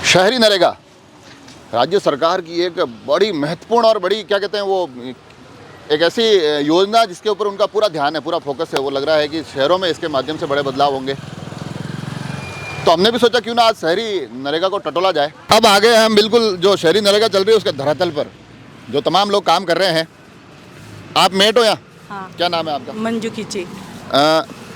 शहरी नरेगा राज्य सरकार की एक बड़ी महत्वपूर्ण और बड़ी क्या कहते हैं वो एक ऐसी योजना जिसके ऊपर उनका पूरा ध्यान है, पूरा फोकस है। वो लग रहा है कि शहरों में इसके माध्यम से बड़े बदलाव होंगे। तो हमने भी सोचा क्यों ना आज शहरी नरेगा को टटोला जाए। अब आ गए हम बिल्कुल जो शहरी नरेगा चल रही है उसके धरातल पर, जो तमाम लोग काम कर रहे हैं। आप मेट हो यहाँ? हाँ। क्या नाम है आपका? मंजू खींची।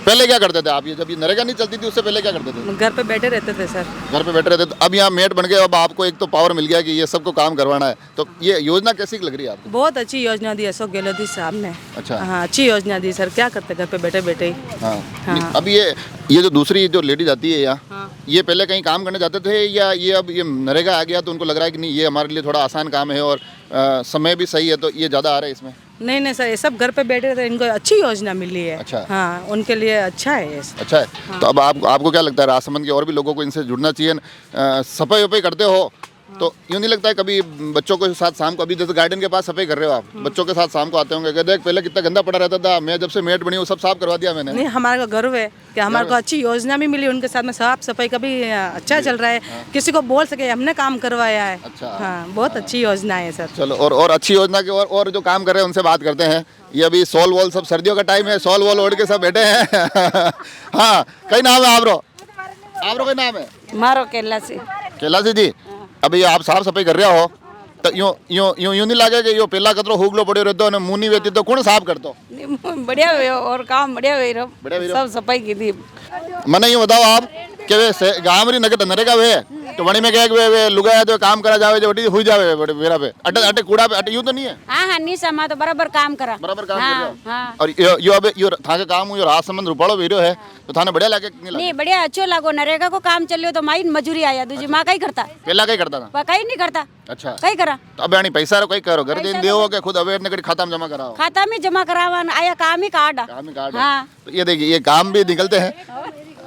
पहले क्या करते थे आप? ये जब ये नरेगा नहीं चलती थी उससे पहले क्या करते थे? घर पे बैठे रहते थे सर। घर पे बैठे रहते थे। अब यहाँ मेट बन गए, अब आपको एक तो पावर मिल गया कि ये सबको काम करवाना है। तो ये योजना कैसी लग रही है आपको? बहुत अच्छी योजना दी अशोक गहलोत साहब ने। अच्छा। हाँ, अच्छी योजना दी सर। क्या करते घर पे बैठे बैठे ही। हाँ, हाँ। अब ये जो दूसरी जो लेडीज आती है यहाँ, हाँ। ये पहले कहीं काम करने जाते थे या ये अब ये नरेगा आ गया तो उनको लग रहा है कि नहीं ये हमारे लिए थोड़ा आसान काम है और समय भी सही है तो ये ज़्यादा आ रहा है इसमें? नहीं नहीं सर, ये सब घर पे बैठे रहते, इनको अच्छी योजना मिली है। अच्छा। हाँ, उनके लिए अच्छा है ये। अच्छा है। हाँ। तो अब आपको क्या लगता है राजसमंद के और भी लोगों को इनसे जुड़ना चाहिए? सफाई वफाई करते हो तो यूँ नहीं लगता है कभी बच्चों के साथ शाम को, अभी जैसे गार्डन के पास सफाई कर रहे हो आप, बच्चों के साथ शाम को आते होंगे, देख पहले कितना गंदा पड़ा रहता था, मैं जब से मेट बनी वो सब साफ करवा दिया मैंने। नहीं, हमारे को गर्व है कि हमारे को अच्छी योजना भी मिली उनके साथ में। साफ सफाई का भी अच्छा चल रहा है। किसी को बोल सके हमने काम करवाया है। अच्छा। हाँ, बहुत अच्छी योजना है सर। चलो और अच्छी योजना के और जो काम कर रहे हैं उनसे बात करते हैं। ये अभी सॉल वॉल सब सर्दियों का टाइम है, सॉल वॉल ओढ़ के सब बैठे हैं। हाँ, कई नाम है आपरो? आपरो कई नाम है? मारो केला से। कैलाशी जी, अभी आप साफ सफाई कर रहे हो तो यूं नहीं लगे कि यो पहला कतरो हुगलो पड़े रहते हो मुंह नहीं वेती तो कौन साफ करतो? बढ़िया हुए और काम बढ़िया हुए सब सफाई की थी। मैंने ये बताओ आप कि वे गाँव री नगर नरेगा वे तो वणी में कहे वे लुगाया तो काम करा जावे जो हुई जावे मेरा पे अटे कूड़ा पे अटे यूं तो नहीं है? हाँ नहीं समा तो बराबर काम करा। बराबर काम हाँ, कर रहे हो। हाँ। और यो अब यो थाके काम यो राजसमंद रुपाड़ो वीडियो है तो थाने बढ़िया लगे नहीं बढ़िया अच्छो लागो। नरेगा को काम चलियो तो माई मजूरी आया दूजी माँ कहीं करता पहला कहीं करता था? कहीं नहीं करता। अच्छा, कहीं करा तो अब यानी पैसा रो कहीं करो घर दिन देओ के खुद अवेयर ने खाता में जमा कराओ? खाता में जमा करावा आया काम ही कार्ड। काम ही कार्ड। हाँ। तो ये देखिए ये काम भी निकलते हैं।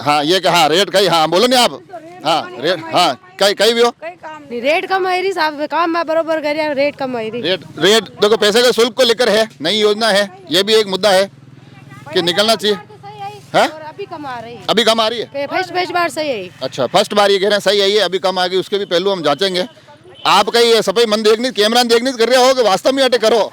हाँ ये हाँ रेट कहीं, हाँ बोलो नहीं आप? हाँ रेट, हाँ कहीं भी हो रेट कम है साहब, काम में बरोबर कर रेट कम है। रेट देखो पैसे के शुल्क को लेकर है, नई योजना है, ये भी एक मुद्दा है कि निकलना चाहिए। है अभी कम आ रही है, अभी कम आ रही है? फर्स्ट बार सही है। अच्छा, फर्स्ट बार ये कह रहे हैं सही है, ये अभी कम आ गई, उसके भी पहलू हम जांचेंगे। आप कहीं सफाई मन देखनी कैमरा देखनी कर रहे हो कि वास्तव में अटे करो?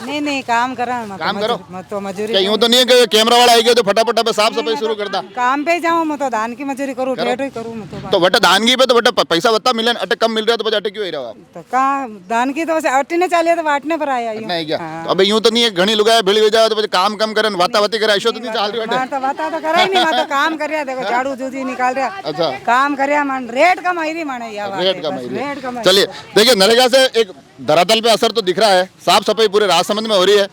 नहीं काम करा काम करो तो मजूरी। यूँ तो नहीं है कि कैमरा वाला आई गया तो फटाफट पे साफ सफाई शुरू करता? काम पे जाऊँ मैं तो धान की मजूरी करूँ, पेट ही करूँ मैं तो बटे धानगी पे तो बटे पैसा बता मिले अटे कम मिल रहा है तो बचे अटे क्यों ही रहो आप? तो कहाँ धान की तो अट्टी ने चालिए तो बांटने पर आया नहीं क्या? तो अबे यूँ तो नहीं है घनी लुगाया भिड़ हो जाए तो बचे काम कम करे वातावती करे ऐसा तो नहीं चल रही तो बाता तो करा ही नहीं, मैं तो काम कर रहा देखो झाड़ू जूझी निकाल रहा। अच्छा, काम कर रहा मन रेट कम आई रही माने रेट कम। चलिए देखिए नरेगा से एक धरातल पे असर तो दिख रहा है, साफ सफाई पूरे राजसमंद में हो रही है,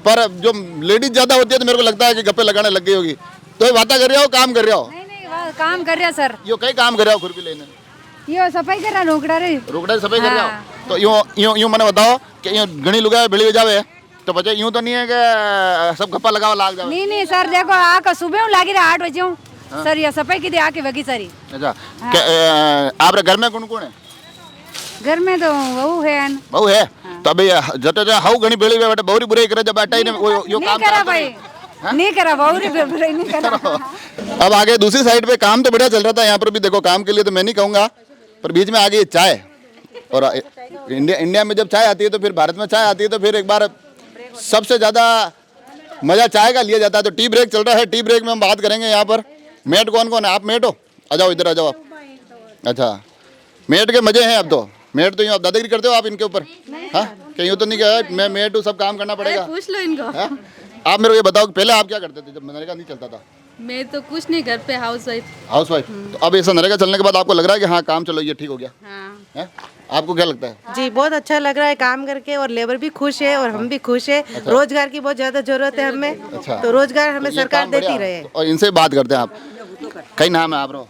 पर जो लेडीज ज्यादा होती है तो मेरे को लगता है कि गप्पे लगाने लग गई होगी। तो ये बातें कर रहे हो काम कर रहे हो? नहीं काम कर रहा सर। यो कई काम कर रहे हो खुरपी लेने? यो सफाई कर रहा रोकड़ा रे। रोकड़ा सफाई कर रहे हो तो यूं मैंने बताओ कि यूं घनी लुगाए भिड़ी हो जावे तो बच्चे यूं तो नहीं है कि सब गप्पा लगावा लाग जावे? नहीं सर देखो आका सुबह लागी रहा 8 बजे सर ये सफाई की आके वगी सारी। अच्छा, आप घर में कौन कौन है? घर में तो बहू है। बहू है तो अभी जते हाउ घनी बेड़ी बेटे बहुरी बुराई करे जब अटाई ने यो काम करा भाई नहीं करा बहुरी बुराई नहीं करा। अब आगे दूसरी साइड पे काम तो बढ़िया चल रहा था, यहाँ पर भी देखो काम के लिए तो मैं नहीं कहूँगा, पर बीच में आ गई चाय। और इंडिया में जब चाय आती है तो फिर भारत में चाय आती है तो फिर एक बार सबसे ज़्यादा मज़ा चाय का लिया जाता है। तो टी ब्रेक चल रहा है, टी ब्रेक में हम बात करेंगे यहाँ पर। मेट कौन कौन है? आप मेट हो? आ जाओ इधर आ जाओ आप। अच्छा, मेट के मज़े हैं अब तो। मेट तो यूँ आप दादागिरी करते हो आप इनके ऊपर? हाँ कहीं यूँ तो नहीं कहा मैं मेट हूँ सब काम करना पड़ेगा? पूछ लो इनको। आप मेरे को ये बताओ पहले आप क्या करते थे जब नरेगा नहीं चलता था? मैं तो कुछ नहीं, घर पे हाउस वाइफ। तो अब ऐसा नरेगा चलने के बाद आपको लग रहा है कि हाँ काम चलो ये ठीक हो गया? हाँ। है? आपको क्या लगता है? जी बहुत अच्छा लग रहा है काम करके, और लेबर भी खुश है और हम भी खुश है। रोजगार की बहुत ज्यादा जरूरत है हमें। अच्छा। तो रोजगार हमें ये सरकार काम बढ़िया देती रहे। है। और इनसे बात करते हैं आप। कई नाम है आप रो?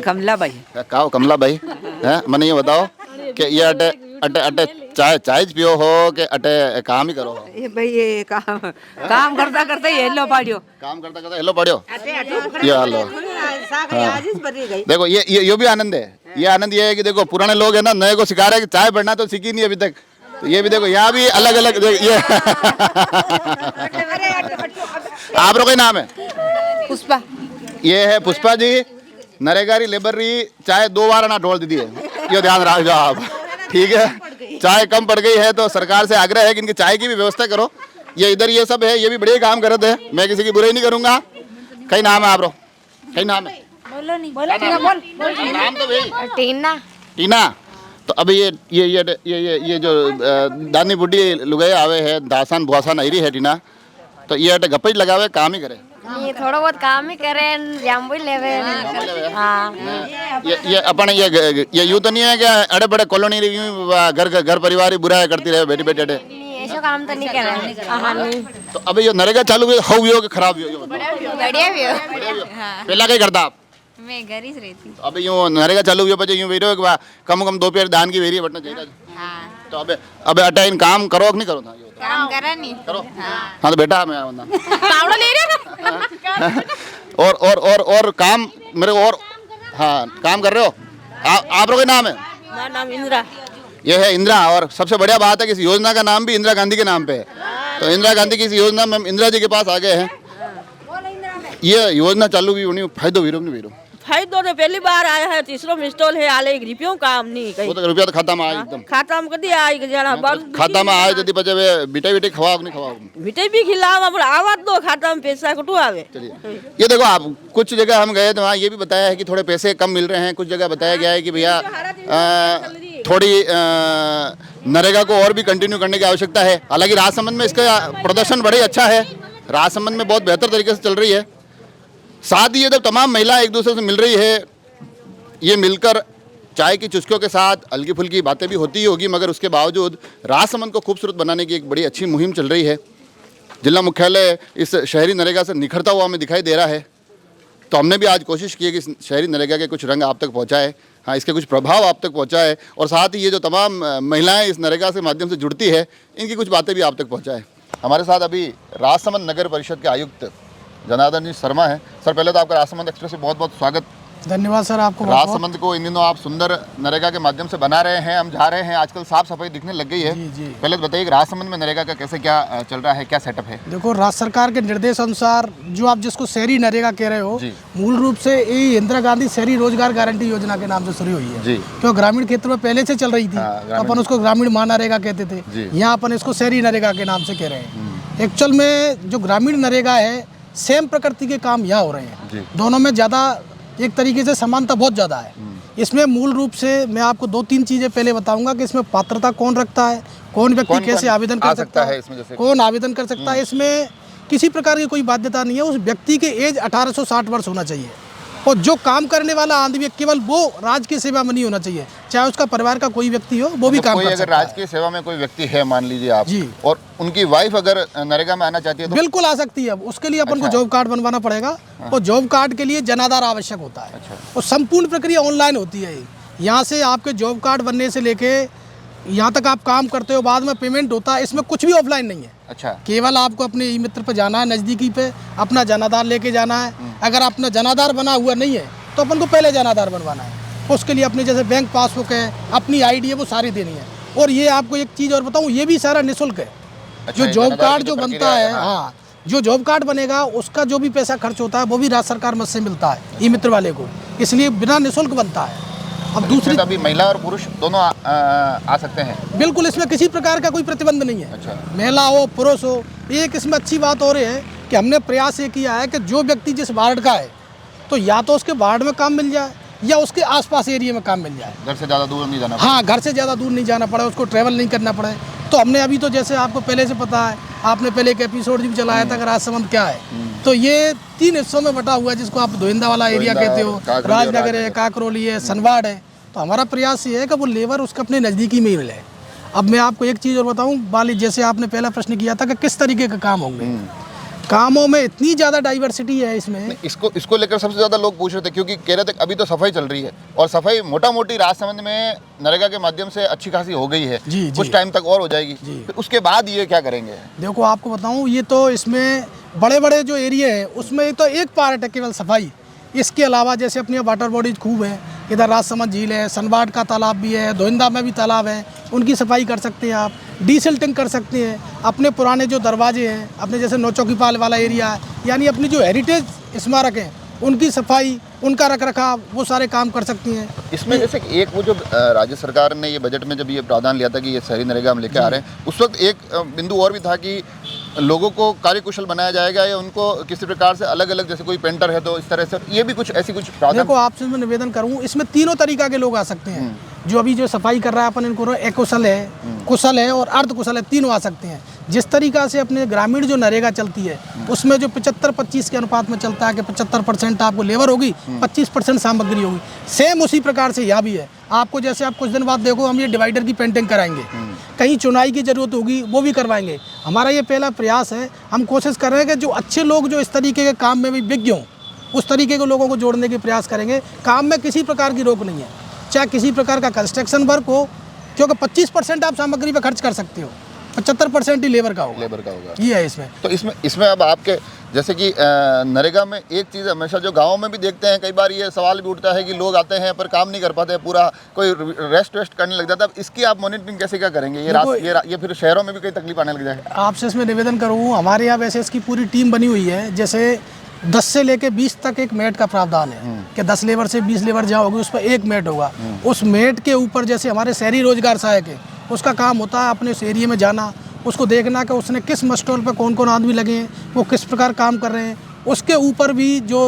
कमला भाई। कहो कमला भाई है। मैंने ये बताओ कि ये अटे अटे अटे चाय पियो हो कि अटे काम ही करो हो? ये भाई ये काम करता करता ही हेलो पाड़ियो। काम करता करता हेलो पढ़ियो ये हेलो। देखो ये भी आनंद है। ये आनंद ये है कि देखो पुराने लोग है ना नए को सिखा रहे हैं कि चाय पढ़ना तो सीखी नहीं अभी तक। तो ये भी देखो यहाँ भी अलग अलग ये आप लोग का नाम है? पुष्पा। ये है पुष्पा जी नरेगा लेबर री चाहे 2 बार ना ढोल दी है, ये ध्यान रखो आप, ठीक है। चाय कम पड़ गई है तो सरकार से आग्रह है कि इनकी चाय की भी व्यवस्था करो। ये इधर ये सब है, ये भी बढ़िया काम कर रहे थे, मैं किसी की बुराई नहीं करूंगा। कई नाम है आप लोग, कई नाम है, नाम तो भाई टीना टीना। तो अभी ये जो दानी बुढ़ी लुगाई आवे है, दासान भुआसान आई रही है टीना, तो ये गप्पे लगावे काम ही करे, ये थोड़ा बहुत काम ही करें, जाम भी लेवे। हाँ ये अपन ये यूं तो नहीं है क्या अड़े बड़े कॉलोनी घर परिवार ही बुरा करती रहे बेटी बेटे ऐसा काम तो नहीं करे। हाँ नहीं तो अभी ये नरेगा चालू हुई हो भी हो कि खराब भी हो? बढ़िया भी हो। पहला कहीं करता आप? मैं घर ही रहती। अभी यूं नरेगा चालू हुई पचे यूं वेरो कम कम 2 पेड़ धान की वेरी बटना चाहिए। तो अबे अटा इन काम करो कि नहीं करो? काम करा नहीं करो। हाँ तो बेटा मैं कावड़ा ले रहे और काम मेरे को और हाँ काम कर रहे हो आप लोग का नाम है? मेरा नाम इंदिरा। ये है इंदिरा। और सबसे बढ़िया बात है कि इस योजना का नाम भी इंदिरा गांधी के नाम पे है। तो इंदिरा गांधी की इस योजना में हम इंदिरा जी के पास आ गए हैं। ये योजना चालू हुई उन्हीं फायदो वीरो नहीं वीरो फायदो तो पहली बार आया है, तीसरो मिस्टॉल है, आले 1 रुपयो काम नहीं कहीं। वो तो रुपया तो खाता में आया एकदम। खाता में कदी आई जना बाल खाता में आए यदि बचे वे बिटे खवाओ नहीं खवाओ? मिठाई भी खिलाओ पर आवाज दो खाता में पैसा कटू आवे। चलिए ये देखो आप कुछ जगह हम गए तो वहाँ ये भी बताया है कि थोड़े पैसे कम मिल रहे हैं, कुछ जगह बताया गया है कि भैया थोड़ी नरेगा को और भी कंटिन्यू करने की आवश्यकता है। हालांकि राजसमंद में इसका प्रदर्शन बड़े अच्छा है, राजसमंद में बहुत बेहतर तरीके से चल रही है। साथ ही ये जब तमाम महिला एक दूसरे से मिल रही है, ये मिलकर चाय की चुस्कियों के साथ हल्की फुल्की बातें भी होती ही होगी, मगर उसके बावजूद राजसमंद को खूबसूरत बनाने की एक बड़ी अच्छी मुहिम चल रही है। जिला मुख्यालय इस शहरी नरेगा से निखरता हुआ हमें दिखाई दे रहा है। तो हमने भी आज कोशिश की है कि शहरी नरेगा के कुछ रंग आप तक पहुँचाए, हाँ इसके कुछ प्रभाव आप तक पहुँचाए, और साथ ही ये जो तमाम महिलाएँ इस नरेगा से माध्यम से जुड़ती है, इनकी कुछ बातें भी आप तक पहुँचाए। हमारे साथ अभी राजसमंद नगर परिषद के आयुक्त जनार्दन जी शर्मा है। सर पहले तो आपका राजसमंद एक्सप्रेस से बहुत बहुत स्वागत। धन्यवाद सर आपको। राजसमंद को इन दिनों आप सुंदर नरेगा के माध्यम से बना रहे हैं, हम जा रहे हैं, आजकल साफ सफाई दिखने लग गई है। जी। पहले तो बताइए कि राजसमंद में नरेगा का कैसे क्या चल रहा है, क्या सेटअप है? देखो राज्य सरकार के निर्देश अनुसार जो आप जिसको शहरी नरेगा कह रहे हो, मूल रूप से ये इंदिरा गांधी शहरी रोजगार गारंटी योजना के नाम से शुरू हुई है। क्यों ग्रामीण क्षेत्र में पहले से चल रही थी, तो अपन उसको ग्रामीण महानरेगा कहते थे, यहाँ अपन इसको शहरी नरेगा के नाम से कह रहे हैं। एक्चुअल में जो ग्रामीण नरेगा है सेम प्रकृति के काम यहाँ हो रहे हैं, दोनों में ज़्यादा एक तरीके से समानता बहुत ज़्यादा है। इसमें मूल रूप से मैं आपको 2-3 चीज़ें पहले बताऊंगा कि इसमें पात्रता कौन रखता है, कौन व्यक्ति कैसे आवेदन कर सकता है, कौन आवेदन कर सकता है। इसमें किसी प्रकार की कोई बाध्यता नहीं है, उस व्यक्ति के एज 1860 वर्ष होना चाहिए, और जो काम करने वाला आदमी केवल वो राज्य की सेवा में नहीं होना चाहिए, चाहे उसका परिवार का कोई व्यक्ति हो वो भी काम कर सकता है। अगर राज्य की सेवा में कोई व्यक्ति है मान लीजिए आप जी, और उनकी वाइफ अगर नरेगा में आना चाहती है तो बिल्कुल आ सकती है। उसके लिए अपन को जॉब कार्ड बनवाना पड़ेगा, और जॉब कार्ड के लिए जनाधार आवश्यक होता है, और संपूर्ण प्रक्रिया ऑनलाइन होती है। यहाँ से आपके जॉब कार्ड बनने से लेके यहाँ तक आप काम करते हो, बाद में पेमेंट होता है, इसमें कुछ भी ऑफलाइन नहीं है। अच्छा, केवल आपको अपने ई मित्र पे जाना है, नज़दीकी पे अपना जनाधार लेके जाना है। अगर अपना जनाधार बना हुआ नहीं है तो अपन को पहले जनाधार बनवाना है, उसके लिए अपने जैसे बैंक पासबुक है, अपनी आईडी है, वो सारी देनी है। और ये आपको एक चीज़ और बताऊँ, ये भी सारा निःशुल्क है। जो जॉब कार्ड जो बनता है, हाँ जो जॉब कार्ड बनेगा उसका जो भी पैसा खर्च होता है वो भी राज्य सरकार मद से मिलता है ई मित्र वाले को, इसलिए बिना निःशुल्क बनता है। अब दूसरी अभी महिला और पुरुष दोनों आ सकते हैं, बिल्कुल इसमें किसी प्रकार का कोई प्रतिबंध नहीं है। अच्छा। महिला हो पुरुष हो। एक इसमें अच्छी बात हो रही है कि हमने प्रयास ये किया है कि जो व्यक्ति जिस वार्ड का है तो या तो उसके वार्ड में काम मिल जाए या उसके आसपास एरिया में काम मिल जाए, घर से ज़्यादा दूर नहीं जाना। हाँ घर से ज़्यादा दूर नहीं जाना पड़े, उसको ट्रैवल नहीं करना पड़े। तो हमने अभी तो जैसे आपको पहले से पता है, आपने पहले एक एपिसोड भी चलाया था कि राजसमंद क्या है, तो ये 3 हिस्सों में बटा हुआ है, जिसको आप धोइंदा वाला एरिया कहते हो, राजनगर है, काकरोली है, सनवाड़ है। तो हमारा प्रयास ये है कि वो लेबर उसके अपने नज़दीकी में ही मिले। अब मैं आपको एक चीज़ और बताऊँ बाली, जैसे आपने पहला प्रश्न किया था कि किस तरीके का काम होंगे, कामों में इतनी ज़्यादा डाइवर्सिटी है इसमें। इसको लेकर सबसे ज़्यादा लोग पूछ रहे थे, क्योंकि कह रहे थे अभी तो सफाई चल रही है, और सफाई मोटा मोटी राजसमंद में नरेगा के माध्यम से अच्छी खासी हो गई है, कुछ टाइम तक और हो जाएगी, फिर उसके बाद ये क्या करेंगे? देखो आपको बताऊँ, ये तो इसमें बड़े बड़े जो एरिया है उसमें तो एक पार्ट है केवल सफाई। इसके अलावा जैसे अपनी वाटर बॉडीज खूब है, इधर राजसमंद झील है, सनबाड़ का तालाब भी है, धोइंदा में भी तालाब है, उनकी सफाई कर सकते हैं आप, डीसिल्टिंग कर सकते हैं। अपने पुराने जो दरवाजे हैं, अपने जैसे नौचौकीपाल वाला एरिया है, यानी अपनी जो हेरिटेज स्मारक हैं उनकी सफाई, उनका रखरखाव, वो सारे काम कर सकती हैं। इसमें जैसे कि एक वो जो राज्य सरकार ने ये बजट में जब ये प्रावधान लिया था कि ये शहरी नरेगा हम लेके आ रहे हैं, उस वक्त एक बिंदु और भी था कि लोगों को कार्यकुशल बनाया जाएगा या उनको किसी प्रकार से अलग अलग, जैसे कोई पेंटर है तो इस तरह से, ये भी कुछ ऐसी कुछ प्रावधान। देखो आपसे मैं निवेदन करूँ, इसमें तीनों तरीका के लोग आ सकते हैं। जो अभी जो सफाई कर रहा है अपन, इनको अकुशल है, कुशल है और अर्धकुशल है, तीनों आ सकते हैं। जिस तरीका से अपने ग्रामीण जो नरेगा चलती है उसमें जो 75-25 के अनुपात में चलता है कि 75% आपको लेबर होगी, 25% सामग्री होगी, सेम उसी प्रकार से यह भी है। आपको जैसे आप कुछ दिन बाद देखो, हम ये डिवाइडर की पेंटिंग कराएंगे, कहीं चुनाई की जरूरत होगी वो भी करवाएंगे। हमारा ये पहला प्रयास है, हम कोशिश कर रहे हैं कि जो अच्छे लोग जो इस तरीके के काम में भी विज्ञ हों, उस तरीके के लोगों को जोड़ने के प्रयास करेंगे। काम में किसी प्रकार की रोक नहीं है, चाहे किसी प्रकार का कंस्ट्रक्शन वर्क हो, क्योंकि 25% आप सामग्री पर खर्च कर सकते हो, 75% ही लेबर का होगा। ये है इसमें। तो इसमें अब आपके जैसे कि नरेगा में एक चीज़ हमेशा जो गाँव में भी देखते हैं, कई बार ये सवाल भी उठता है कि लोग आते हैं पर काम नहीं कर पाते, पूरा कोई रेस्ट करने लग जाता है। अब इसकी आप मॉनिटरिंग कैसे क्या करेंगे? ये फिर शहरों में भी कोई तकलीफ आने लग जाए। आपसे इसमें निवेदन करूँ, हमारे यहाँ वैसे इसकी पूरी टीम बनी हुई है। जैसे 10 से लेके 20 तक एक मेट का प्रावधान है कि 10 लेबर से 20 लेबर जहाँ होगी उस पर एक मेट होगा। उस मेट के ऊपर जैसे हमारे शहरी रोजगार सहायक है, उसका काम होता है अपने उस एरिया में जाना, उसको देखना कि उसने किस मस्टॉल पर कौन कौन आदमी लगे हैं, वो किस प्रकार काम कर रहे हैं। उसके ऊपर भी जो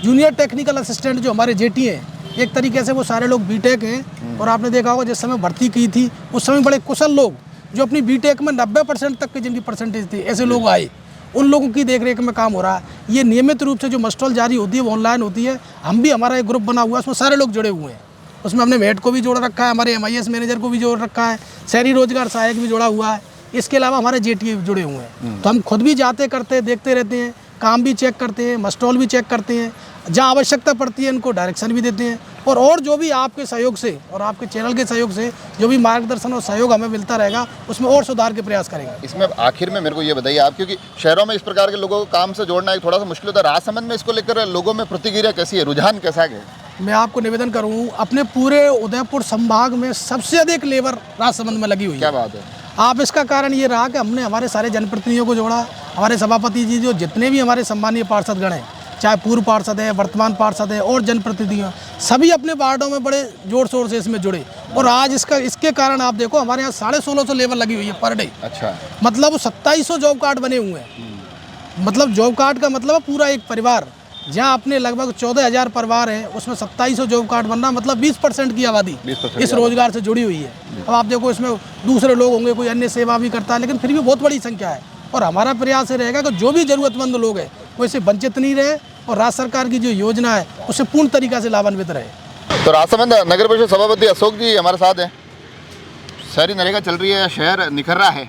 जूनियर टेक्निकल असिस्टेंट जो हमारे जेटी हैं, एक तरीके से वो सारे लोग बीटेक हैं। और आपने देखा होगा जिस समय भर्ती की थी उस समय बड़े कुशल लोग जो अपनी बीटेक में 90% तक की जिनकी परसेंटेज थी, ऐसे लोग आए, उन लोगों की देखरेख में काम हो रहा है। ये नियमित रूप से जो मस्टॉल जारी होती है वो ऑनलाइन होती है। हम भी, हमारा एक ग्रुप बना हुआ है, उसमें सारे लोग जुड़े हुए हैं। उसमें हमने मेट को भी जोड़ रखा है, हमारे MIS मैनेजर को भी जोड़ रखा है, शहरी रोजगार सहायक भी जुड़ा हुआ है, इसके अलावा हमारे जेटीए भी जुड़े हुए हैं। तो हम खुद भी जाते करते देखते रहते हैं, काम भी चेक करते हैं, मस्टॉल भी चेक करते हैं, जहाँ आवश्यकता पड़ती है इनको डायरेक्शन भी देते हैं। और जो भी आपके सहयोग से और आपके चैनल के सहयोग से जो भी मार्गदर्शन और सहयोग हमें मिलता रहेगा, उसमें और सुधार के प्रयास करेंगे। इसमें आखिर में मेरे को ये बताइए आप, क्योंकि शहरों में इस प्रकार के लोगों को काम से जोड़ना एक थोड़ा सा मुश्किल होता है, राजसमंद में इसको लेकर लोगों में प्रतिक्रिया कैसी है, रुझान कैसा है? मैं आपको निवेदन करूँ, अपने पूरे उदयपुर संभाग में सबसे अधिक लेबर राजसमंद में लगी हुई है। क्या बात है। आप इसका कारण ये रहा कि हमने हमारे सारे जनप्रतिनिधियों को जोड़ा, हमारे सभापति जी जो जितने भी हमारे सम्मानीय पार्षदगण हैं, चाहे पूर्व पार्षद है, वर्तमान पार्षद है और जनप्रतिनिधि, सभी अपने वार्डों में बड़े जोर शोर से इसमें जुड़े। और आज इसके कारण आप देखो हमारे यहाँ 1650 लेबर लगी हुई है पर डे। अच्छा, मतलब 2700 जॉब कार्ड बने हुए हैं। मतलब जॉब कार्ड का मतलब पूरा एक परिवार, जहाँ अपने लगभग 14,000 परिवार है, उसमें 2700 जॉब कार्ड बनना मतलब 20% की आबादी इस रोजगार से जुड़ी हुई है। अब आप देखो इसमें दूसरे लोग होंगे, कोई अन्य सेवा भी करता है, लेकिन फिर भी बहुत बड़ी संख्या है। और हमारा प्रयास ये रहेगा कि जो भी जरूरतमंद लोग हैं वो इससे वंचित नहीं रहे और राज्य सरकार की जो योजना है उससे पूर्ण तरीका से लाभान्वित रहे। तो राजसमंद नगर परिषद सभापति अशोक जी हमारे साथ हैं। शहरी नरेगा चल रही है, शहर निखर रहा है।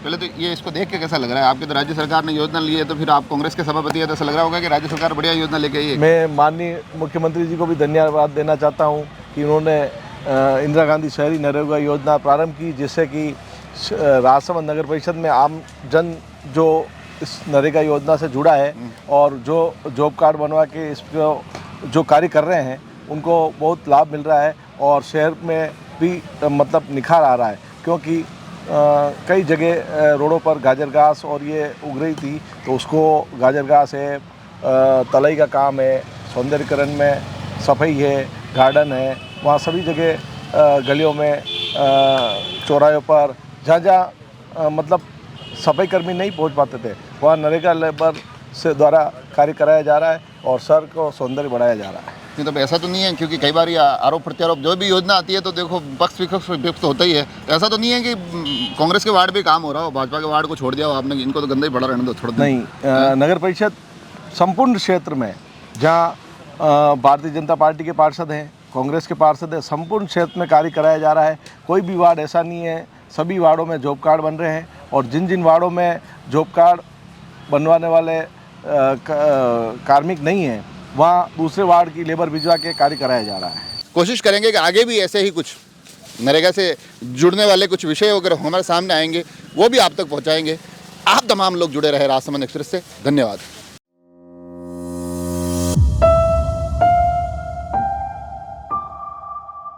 पहले तो ये इसको देख के कैसा लग रहा है? आपके तो राज्य सरकार ने योजना ली है, तो फिर आप कांग्रेस के सभापति है तो ऐसा लग रहा होगा कि राज्य सरकार बढ़िया योजना लेके आई है। मैं माननीय मुख्यमंत्री जी को भी धन्यवाद देना चाहता हूँ कि उन्होंने इंदिरा गांधी शहरी नरेगा योजना प्रारंभ की, जिससे कि राजसमंद नगर परिषद में आम जन जो इस नरेगा योजना से जुड़ा है और जो जॉब कार्ड बनवा के इस जो कार्य कर रहे हैं उनको बहुत लाभ मिल रहा है। और शहर में भी मतलब निखार आ रहा है, क्योंकि कई जगह रोडों पर गाजर घास और ये उग रही थी, तो उसको गाजर घास है, तलाई का काम है, सौंदर्यीकरण में सफाई है, गार्डन है, वहाँ सभी जगह गलियों में चौराहों पर जहाँ जहाँ मतलब सफाई कर्मी नहीं पहुँच पाते थे, वहाँ नरेगा लेबर से द्वारा कार्य कराया जा रहा है और शहर को सौंदर्य बढ़ाया जा रहा है। नहीं तो ऐसा तो नहीं है, क्योंकि कई बार ये आरोप प्रत्यारोप जो भी योजना आती है तो देखो पक्ष विपक्ष तो होता ही है। ऐसा तो नहीं है कि कांग्रेस के वार्ड पे काम हो रहा हो, भाजपा के वार्ड को छोड़ दिया हो आपने, इनको तो गंदा ही पड़ा रहने दो, छोड़ दो। नहीं, नगर परिषद संपूर्ण क्षेत्र में जहाँ भारतीय जनता पार्टी के पार्षद हैं, कांग्रेस के पार्षद हैं, संपूर्ण क्षेत्र में कार्य कराया जा रहा है। कोई भी वार्ड ऐसा नहीं है, सभी वार्डों में जॉब कार्ड बन रहे हैं और जिन जिन वार्डों में जॉब कार्ड बनवाने वाले कार्मिक नहीं हैं, वहाँ दूसरे वार्ड की लेबर भिजवा के कार्य कराया जा रहा है। कोशिश करेंगे कि आगे भी ऐसे ही कुछ नरेगा से जुड़ने वाले कुछ विषय अगर हमारे सामने आएंगे वो भी आप तक पहुँचाएंगे। आप तमाम लोग जुड़े रहे राजसमंद एक्सप्रेस से। धन्यवाद।